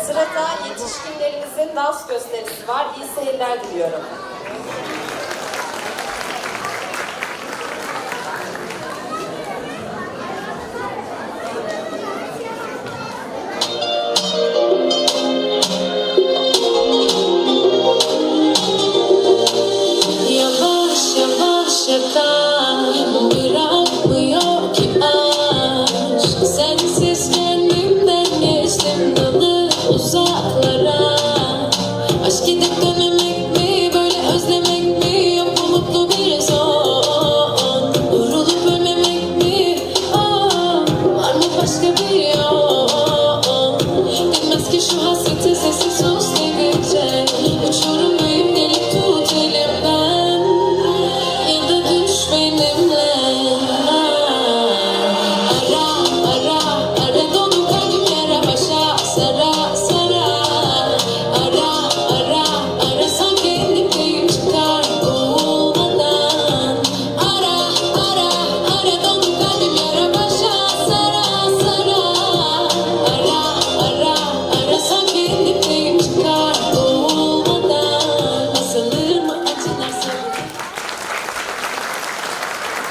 Sırada yetişkinlerimizin dans gösterisi var. İyi seyirler diliyorum. Yavaş yavaş yakar, bırakmıyor ki aşk. Sensiz kendimden geçtim dalı uzaklara. Aşk gidip dönmemek mi, böyle özlemek mi, yok bu mutlu bir son. Vurulup ölmemek mi, var mı başka bir yol? Bilmez ki şu hasretin sesi